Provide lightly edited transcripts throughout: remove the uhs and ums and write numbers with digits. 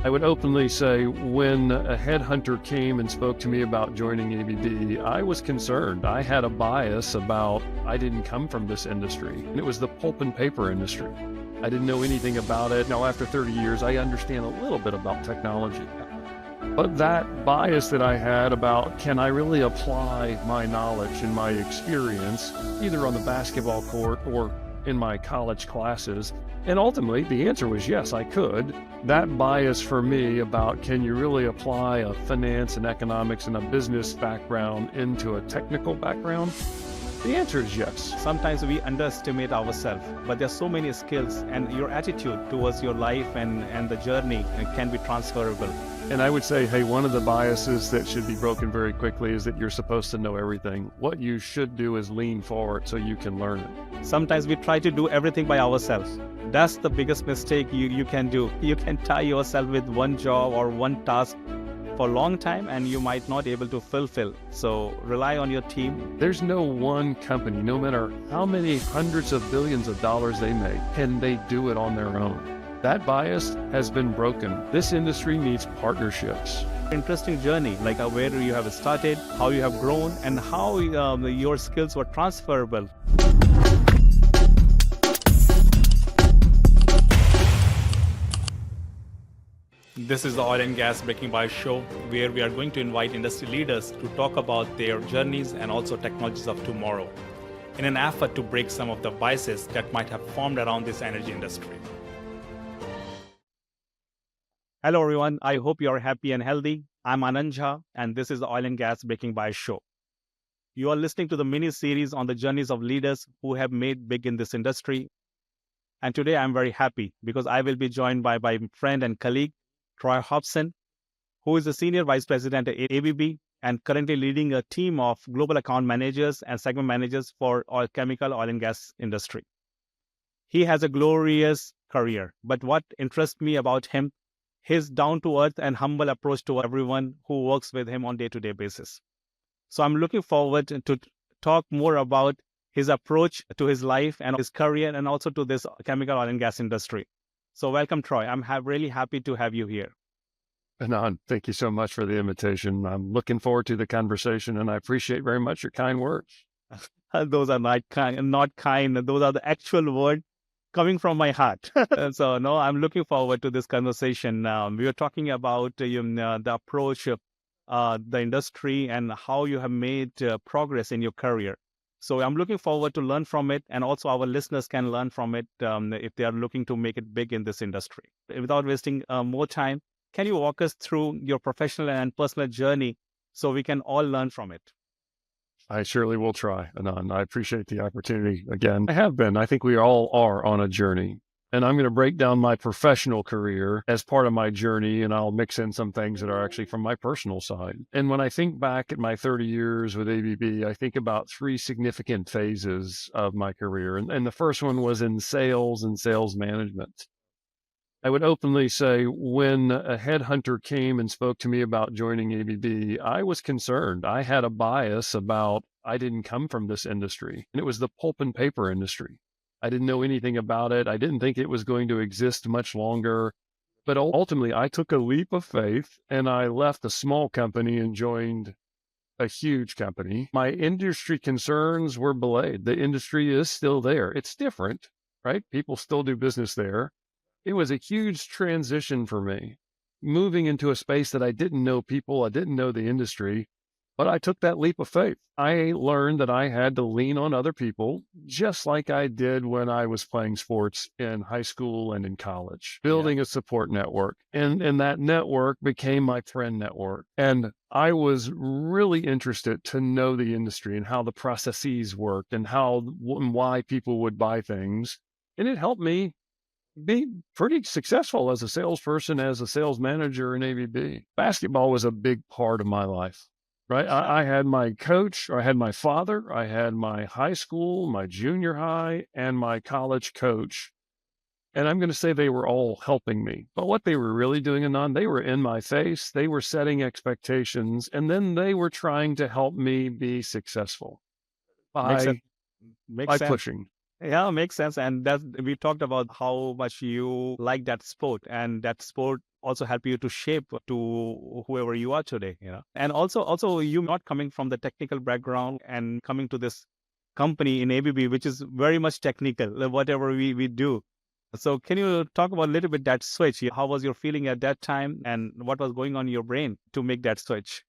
I would openly say when a headhunter came and spoke to me about joining ABB, I was concerned. I had a bias about I didn't come from this industry, and it was the pulp and paper industry. I didn't know anything about it. Now, after 30 years, I understand a little bit about technology. But that bias that I had about can I really apply my knowledge and my experience either on the basketball court or in my college classes? And ultimately, the answer was yes, I could. That bias for me about can you really apply a finance and economics and a business background into a technical background? The answer is yes. Sometimes we underestimate ourselves, but there's so many skills, and your attitude towards your life and the journey can be transferable. And I would say, hey, one of the biases that should be broken very quickly is that you're supposed to know everything. What you should do is lean forward so you can learn it. Sometimes we try to do everything by ourselves. That's the biggest mistake you can do. You can tie yourself with one job or one task for a long time and you might not be able to fulfill. So rely on your team. There's no one company, no matter how many hundreds of billions of dollars they make, can they do it on their own. That bias has been broken. This industry needs partnerships. Interesting journey, like where you have started, how you have grown, and how your skills were transferable. This is the Oil and Gas Breaking Bias show, where we are going to invite industry leaders to talk about their journeys and also technologies of tomorrow, in an effort to break some of the biases that might have formed around this energy industry. Hello everyone, I hope you are happy and healthy. I'm Anand Jha, and this is the Oil and Gas Breaking Bias show. You are listening to the mini-series on the journeys of leaders who have made big in this industry. And today I'm very happy because I will be joined by my friend and colleague, Troy Hobson, who is the Senior Vice President at ABB and currently leading a team of global account managers and segment managers for oil and gas industry. He has a glorious career, but what interests me about him, his down-to-earth and humble approach to everyone who works with him on a day-to-day basis. So I'm looking forward to talk more about his approach to his life and his career and also to this chemical oil and gas industry. So welcome, Troy. I'm really happy to have you here. Anand, thank you so much for the invitation. I'm looking forward to the conversation, and I appreciate very much your kind words. Those are not kind. Those are the actual words coming from my heart. So no, I'm looking forward to this conversation. We were talking about the approach of the industry and how you have made progress in your career. So I'm looking forward to learn from it, and also our listeners can learn from it if they are looking to make it big in this industry. Without wasting more time, can you walk us through your professional and personal journey so we can all learn from it? I surely will try, Anand. I appreciate the opportunity again. I have been. I think we all are on a journey. And I'm going to break down my professional career as part of my journey, and I'll mix in some things that are actually from my personal side. And when I think back at my 30 years with ABB, I think about three significant phases of my career. And the first one was in sales and sales management. I would openly say when a headhunter came and spoke to me about joining ABB, I was concerned. I had a bias about I didn't come from this industry, and it was the pulp and paper industry. I didn't know anything about it. I didn't think it was going to exist much longer. But ultimately, I took a leap of faith and I left a small company and joined a huge company. My industry concerns were belayed. The industry is still there. It's different, right? People still do business there. It was a huge transition for me, moving into a space that I didn't know people, I didn't know the industry. But I took that leap of faith. I learned that I had to lean on other people, just like I did when I was playing sports in high school and in college, building a support network. And that network became my friend network. And I was really interested to know the industry and how the processes worked and how and why people would buy things. And it helped me be pretty successful as a salesperson, as a sales manager in ABB. Basketball was a big part of my life. Right. I had my coach, or I had my father, I had my high school, my junior high, and my college coach. And I'm going to say they were all helping me. But what they were really doing, Anand, they were in my face. They were setting expectations, and then they were trying to help me be successful by pushing. Yeah, makes sense. And that we talked about how much you like that sport, and that sport also help you to shape to whoever you are today, you know. And also you not coming from the technical background and coming to this company in ABB, which is very much technical, whatever we do. So can you talk about a little bit that switch? How was your feeling at that time and what was going on in your brain to make that switch?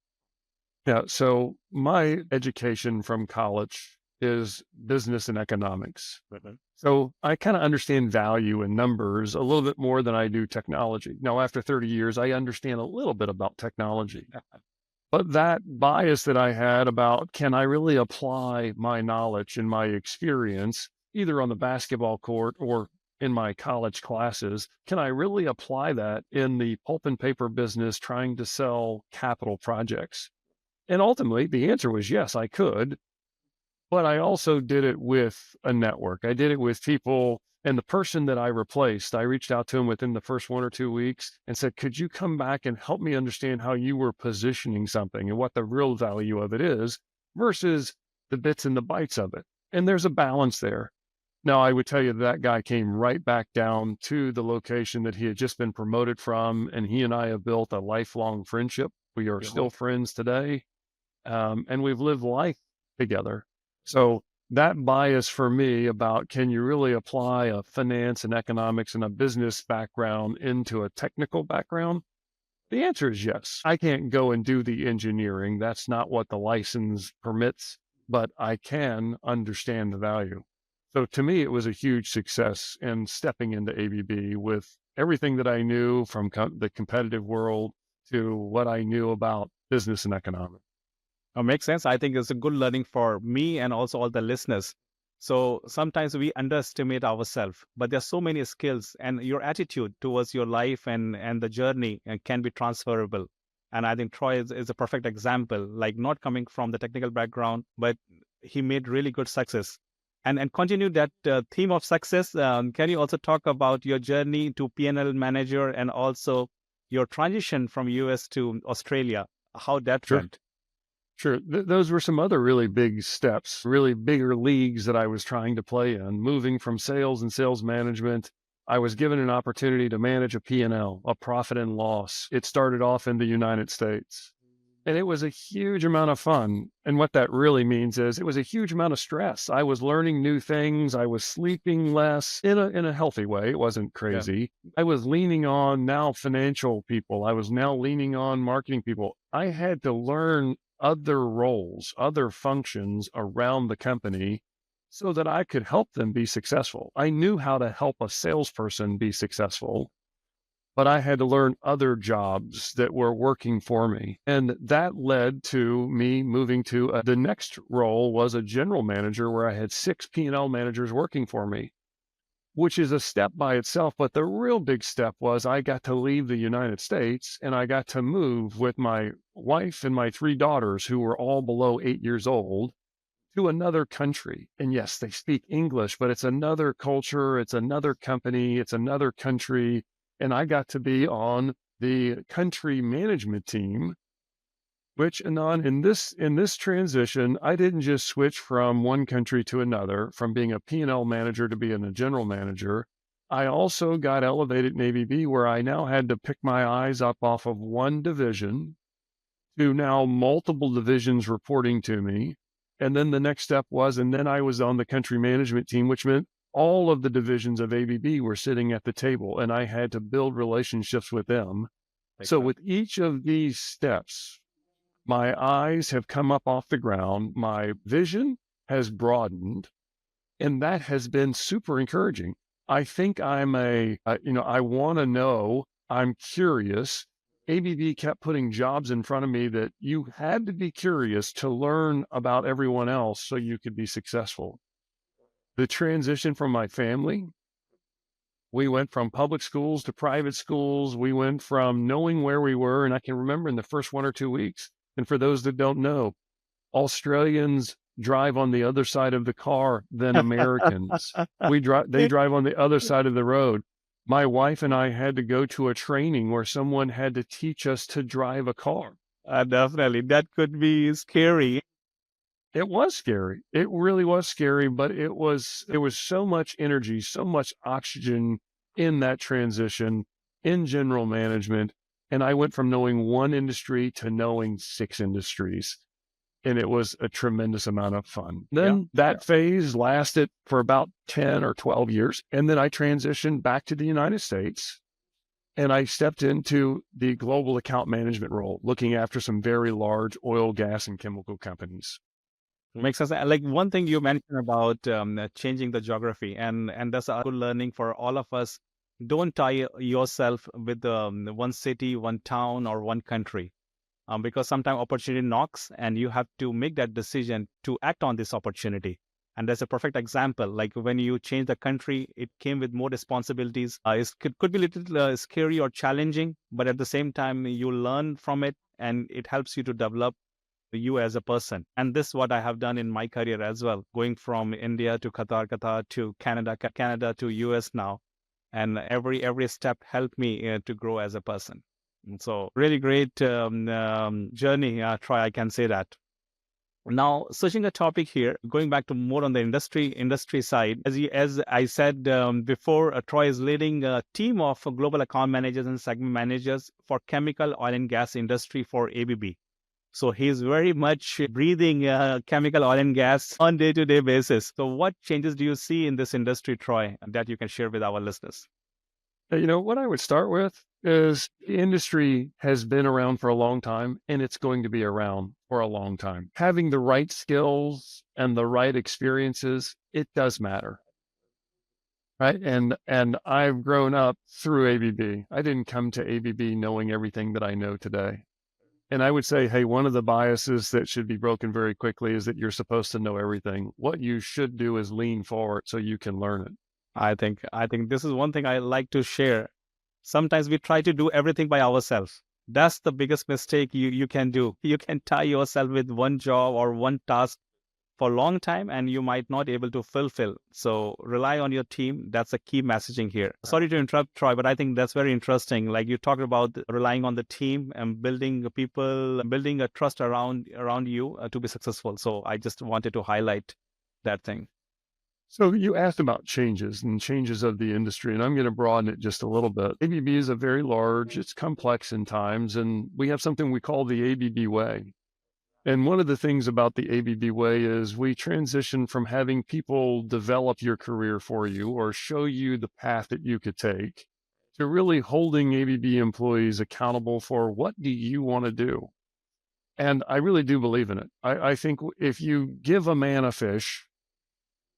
Yeah. So my education from college is business and economics. Mhm. So I kind of understand value in numbers a little bit more than I do technology. Now, after 30 years, I understand a little bit about technology. But that bias that I had about can I really apply my knowledge and my experience, either on the basketball court or in my college classes, can I really apply that in the pulp and paper business trying to sell capital projects? And ultimately, the answer was yes, I could. But I also did it with a network. I did it with people. And the person that I replaced, I reached out to him within the first 1 or 2 weeks and said, could you come back and help me understand how you were positioning something and what the real value of it is versus the bits and the bytes of it? And there's a balance there. Now, I would tell you that guy came right back down to the location that he had just been promoted from. And he and I have built a lifelong friendship. We are Yeah. still friends today. And we've lived life together. So that bias for me about can you really apply a finance and economics and a business background into a technical background? The answer is yes. I can't go and do the engineering. That's not what the license permits, but I can understand the value. So to me, it was a huge success in stepping into ABB with everything that I knew from the competitive world to what I knew about business and economics. Makes sense. I think it's a good learning for me and also all the listeners. So sometimes we underestimate ourselves, but there's so many skills and your attitude towards your life and the journey can be transferable. And I think Troy is a perfect example, like not coming from the technical background, but he made really good success. And continue that theme of success. Can you also talk about your journey to P&L manager and also your transition from US to Australia, how that Sure. went? Sure. Those were some other really big steps, really bigger leagues that I was trying to play in. Moving from sales and sales management, I was given an opportunity to manage a P&L, a profit and loss. It started off in the United States. And it was a huge amount of fun. And what that really means is it was a huge amount of stress. I was learning new things. I was sleeping less in a healthy way. It wasn't Yeah. crazy. I was leaning on now financial people. I was now leaning on marketing people. I had to learn other roles, other functions around the company so that I could help them be successful. I knew how to help a salesperson be successful, but I had to learn other jobs that were working for me. And that led to me moving to the next role was a general manager where I had 6 P&L managers working for me, which is a step by itself. But the real big step was I got to leave the United States and I got to move with my wife and my 3 daughters who were all below 8 years old to another country. And yes, they speak English, but it's another culture, it's another company, it's another country. And I got to be on the country management team, which Anand, in this transition, I didn't just switch from one country to another, from being a P&L manager to being a general manager. I also got elevated in ABB where I now had to pick my eyes up off of one division to now multiple divisions reporting to me. And then the next step was, and then I was on the country management team, which meant all of the divisions of ABB were sitting at the table and I had to build relationships with them. So with each of these steps, my eyes have come up off the ground. My vision has broadened and that has been super encouraging. I think I want to know, I'm curious. ABB kept putting jobs in front of me that you had to be curious to learn about everyone else so you could be successful. The transition from my family, we went from public schools to private schools. We went from knowing where we were. And I can remember in the first 1 or 2 weeks. And for those that don't know, Australians drive on the other side of the car than Americans. They drive on the other side of the road. My wife and I had to go to a training where someone had to teach us to drive a car. Definitely. That could be scary. It was scary. It really was scary, but there was so much energy, so much oxygen in that transition. in general management. And I went from knowing one industry to knowing 6 industries. And it was a tremendous amount of fun. Then that phase lasted for about 10 or 12 years. And then I transitioned back to the United States and I stepped into the global account management role, looking after some very large oil, gas, and chemical companies. Makes sense. Like one thing you mentioned about changing the geography, and that's a good learning for all of us. Don't tie yourself with one city, one town, or one country, because sometimes opportunity knocks, and you have to make that decision to act on this opportunity. And that's a perfect example. Like when you change the country, it came with more responsibilities. It could be a little scary or challenging, but at the same time, you learn from it, and it helps you to develop you as a person. And this is what I have done in my career as well, going from India to Qatar, Qatar to Canada, Canada to US now. And every step helped me to grow as a person. And so really great journey, Troy, I can say that. Now, switching a topic here, going back to more on the industry side, as I said before, Troy is leading a team of global account managers and segment managers for chemical, oil and gas industry for ABB. So he's very much breathing chemical, oil and gas on day-to-day basis. So what changes do you see in this industry, Troy, that you can share with our listeners? What I would start with is the industry has been around for a long time and it's going to be around for a long time. Having the right skills and the right experiences, it does matter. Right. And I've grown up through ABB. I didn't come to ABB knowing everything that I know today. And I would say, hey, one of the biases that should be broken very quickly is that you're supposed to know everything. What you should do is lean forward so you can learn it. I think this is one thing I like to share. Sometimes we try to do everything by ourselves. That's the biggest mistake you can do. You can tie yourself with one job or one task for a long time and you might not able to fulfill. So rely on your team. That's a key messaging here. Sorry to interrupt, Troy, but I think that's very interesting. Like you talked about relying on the team and building people, building a trust around you to be successful. So I just wanted to highlight that thing. So you asked about changes and changes of the industry, and I'm going to broaden it just a little bit. ABB is a very large, it's complex in times, and we have something we call the ABB way. And one of the things about the ABB way is we transition from having people develop your career for you or show you the path that you could take to really holding ABB employees accountable for what do you want to do. And I really do believe in it. I think if you give a man a fish,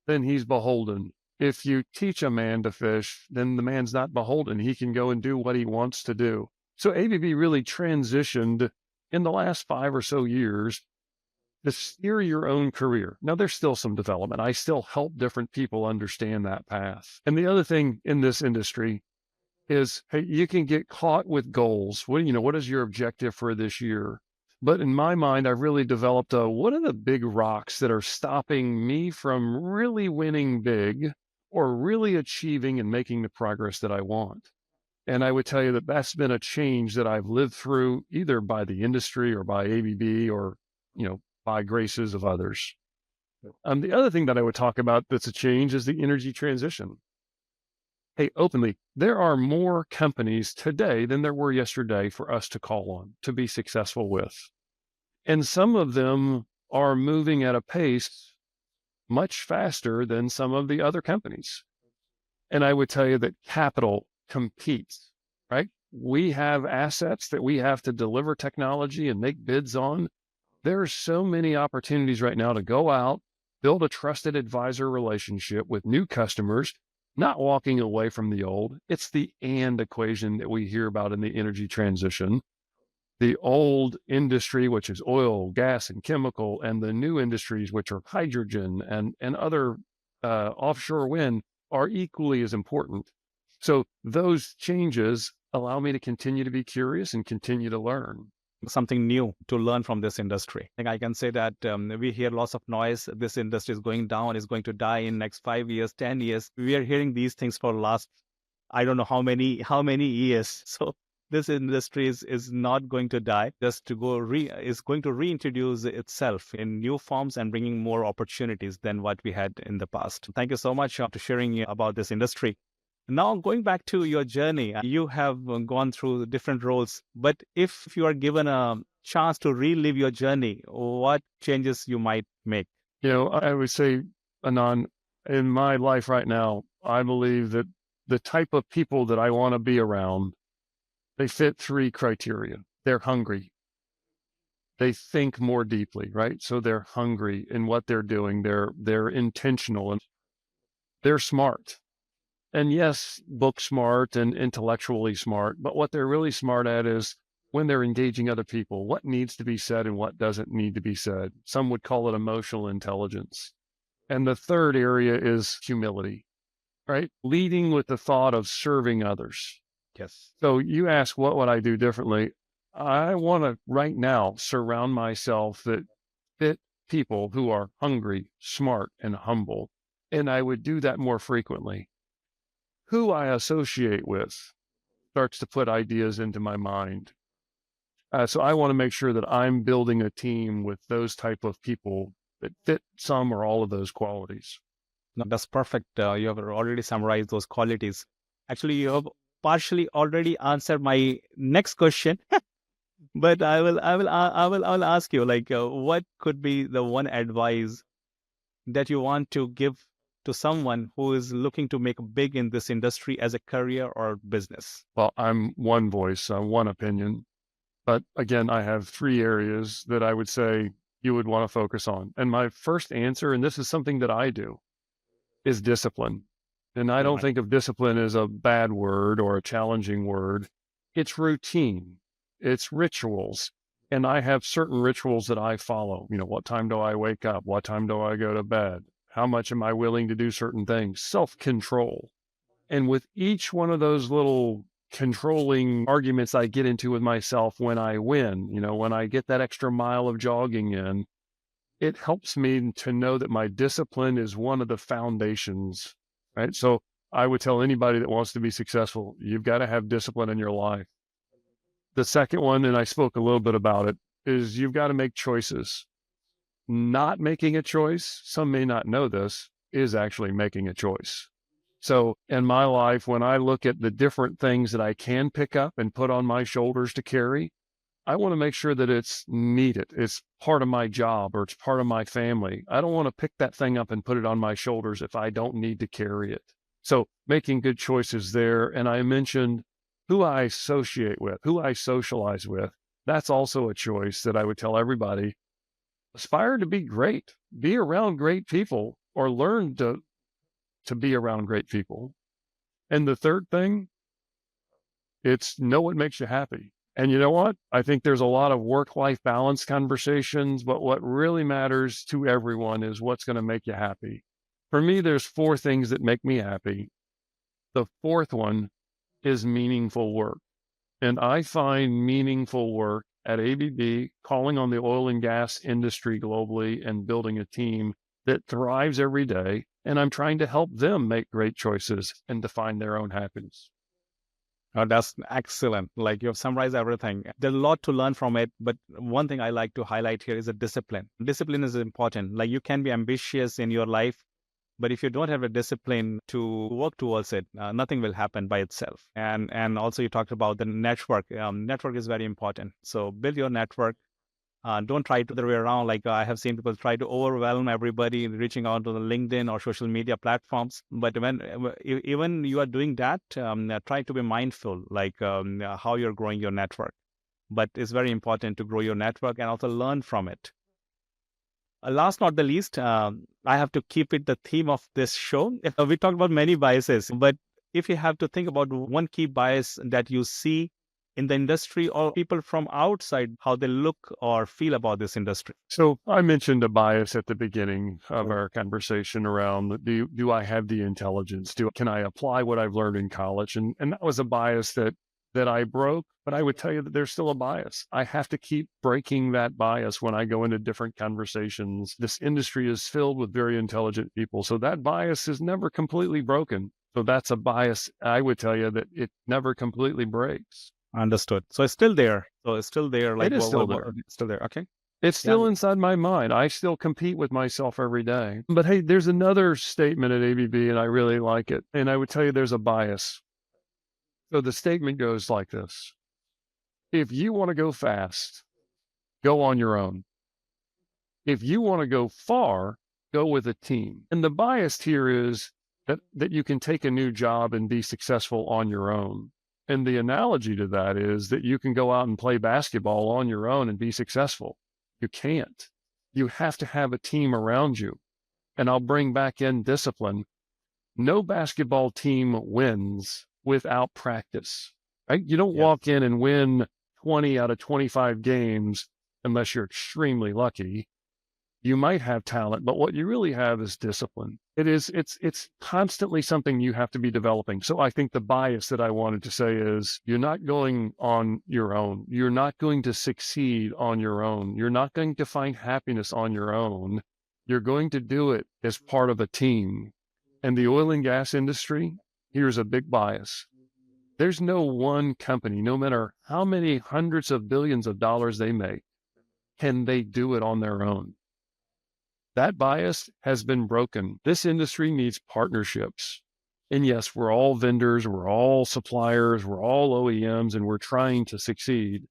then he's beholden. If you teach a man to fish, then the man's not beholden. He can go and do what he wants to do. So ABB really transitioned in the last 5 or so years to steer your own career. Now, there's still some development. I still help different people understand that path. And the other thing in this industry is, hey, you can get caught with goals. What is your objective for this year? But in my mind, I've really developed what are the big rocks that are stopping me from really winning big or really achieving and making the progress that I want? And I would tell you that that's been a change that I've lived through either by the industry or by ABB or, by graces of others. The other thing that I would talk about that's a change is the energy transition. Hey, openly, there are more companies today than there were yesterday for us to call on, to be successful with. And some of them are moving at a pace much faster than some of the other companies. And I would tell you that capital competes, right? We have assets that we have to deliver technology and make bids on. There are so many opportunities right now to go out, build a trusted advisor relationship with new customers, not walking away from the old. It's the and equation that we hear about in the energy transition. The old industry, which is oil, gas, and chemical, and the new industries, which are hydrogen and other offshore wind, are equally as important. So those changes allow me to continue to be curious and continue to learn. Something new to learn from this industry. I think I can say that we hear lots of noise. This industry is going down, is going to die in next 5 years, 10 years. We are hearing these things for last, I don't know how many years. So this industry is not going to die, just to is going to reintroduce itself in new forms and bringing more opportunities than what we had in the past. Thank you so much for sharing about this industry. Now, going back to your journey, you have gone through different roles, but if you are given a chance to relive your journey, what changes you might make? I would say, Anand, in my life right now, I believe that the type of people that I want to be around, they fit three criteria. They're hungry. They think more deeply, right? So they're hungry in what they're doing. They're intentional and they're smart. And yes, book smart and intellectually smart, but what they're really smart at is when they're engaging other people, what needs to be said and what doesn't need to be said. Some would call it emotional intelligence. And the third area is humility, right? Leading with the thought of serving others. Yes. So you ask, what would I do differently? I want to right now surround myself that fit people who are hungry, smart, and humble. And I would do that more frequently. Who I associate with starts to put ideas into my mind. So I want to make sure that I'm building a team with those type of people that fit some or all of those qualities. No, that's perfect. You have already summarized those qualities. Actually, you have partially already answered my next question, but I will ask you, like, what could be the one advice that you want to give to someone who is looking to make big in this industry as a career or business? Well, I'm one voice, one opinion. But again, I have three areas that I would say you would want to focus on. And my first answer, and this is something that I do, is discipline. And I don't Right. think of discipline as a bad word or a challenging word. It's routine, it's rituals. And I have certain rituals that I follow. What time do I wake up? What time do I go to bed? How much am I willing to do certain things? Self-control. And with each one of those little controlling arguments I get into with myself when I win, when I get that extra mile of jogging in, it helps me to know that my discipline is one of the foundations, right? So I would tell anybody that wants to be successful, you've got to have discipline in your life. The second one, and I spoke a little bit about it, is you've got to make choices. Not making a choice, some may not know this, is actually making a choice. So in my life, when I look at the different things that I can pick up and put on my shoulders to carry, I want to make sure that it's needed. It's part of my job or it's part of my family. I don't want to pick that thing up and put it on my shoulders if I don't need to carry it. So making good choices there. And I mentioned who I associate with, who I socialize with. That's also a choice that I would tell everybody. Aspire to be great, be around great people, or learn to be around great people. And the third thing, it's know what makes you happy. And you know what? I think there's a lot of work-life balance conversations, but what really matters to everyone is what's going to make you happy. For me, there's four things that make me happy. The fourth one is meaningful work. And I find meaningful work at ABB, calling on the oil and gas industry globally and building a team that thrives every day. And I'm trying to help them make great choices and define their own happiness. That's excellent. Like, you have summarized everything. There's a lot to learn from it, but one thing I like to highlight here is a discipline. Discipline is important. Like, you can be ambitious in your life, but if you don't have a discipline to work towards it, nothing will happen by itself. And also you talked about the network. Network is very important. So build your network. Don't try to the way around. Like, I have seen people try to overwhelm everybody reaching out to the LinkedIn or social media platforms. But when even you are doing that, try to be mindful, like, how you're growing your network. But it's very important to grow your network and also learn from it. Last not the least, I have to keep it the theme of this show. We talked about many biases, but if you have to think about one key bias that you see in the industry or people from outside, how they look or feel about this industry. So I mentioned a bias at the beginning of our conversation around do I have the intelligence? Can I apply what I've learned in college? And that was a bias that I broke, but I would tell you that there's still a bias. I have to keep breaking that bias when I go into different conversations. This industry is filled with very intelligent people. So that bias is never completely broken. So that's a bias. I would tell you that it never completely breaks. Understood. So it's still there. So it's still there. Like, It is still there. still there. Okay. It's still inside my mind. I still compete with myself every day. But hey, there's another statement at ABB, and I really like it. And I would tell you there's a bias. So the statement goes like this: if you want to go fast, go on your own. If you want to go far, go with a team. And the bias here is that you can take a new job and be successful on your own. And the analogy to that is that you can go out and play basketball on your own and be successful. You can't. You have to have a team around you. And I'll bring back in discipline. No basketball team wins without practice, right? You don't walk in and win 20 out of 25 games unless you're extremely lucky. You might have talent, but what you really have is discipline. It's constantly something you have to be developing. So I think the bias that I wanted to say is you're not going on your own. You're not going to succeed on your own. You're not going to find happiness on your own. You're going to do it as part of a team. And the oil and gas industry, here's a big bias. There's no one company, no matter how many hundreds of billions of dollars they make, can they do it on their own. That bias has been broken. This industry needs partnerships. And yes, we're all vendors, we're all suppliers, we're all OEMs, and we're trying to succeed.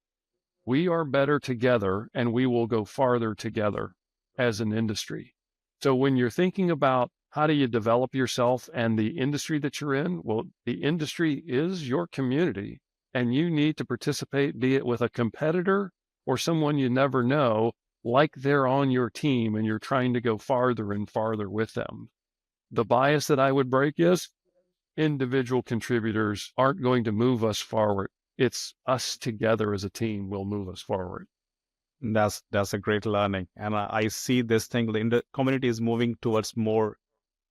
We are better together, and we will go farther together as an industry. So when you're thinking about how do you develop yourself and the industry that you're in, well, the industry is your community, and you need to participate, be it with a competitor or someone you never know, like they're on your team and you're trying to go farther and farther with them. The bias that I would break is individual contributors aren't going to move us forward. It's us together as a team will move us forward. That's a great learning. And I see this thing, the community is moving towards more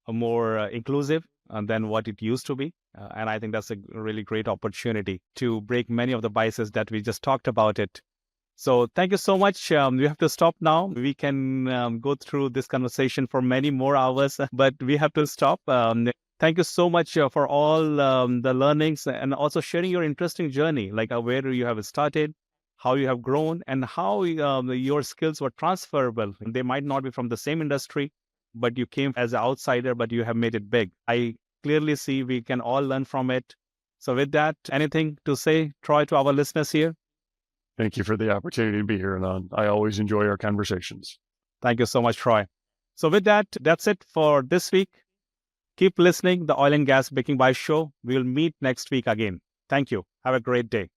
inclusive than what it used to be. And I think that's a really great opportunity to break many of the biases that we just talked about it. So thank you so much. We have to stop now. We can go through this conversation for many more hours, but we have to stop. Thank you so much for all the learnings and also sharing your interesting journey, like where you have started, how you have grown, and how your skills were transferable. They might not be from the same industry, but you came as an outsider, but you have made it big. I clearly see we can all learn from it. So with that, anything to say, Troy, to our listeners here? Thank you for the opportunity to be here, Anand. I always enjoy our conversations. Thank you so much, Troy. So with that, that's it for this week. Keep listening, the Oil and Gas Baking by Show. We'll meet next week again. Thank you. Have a great day.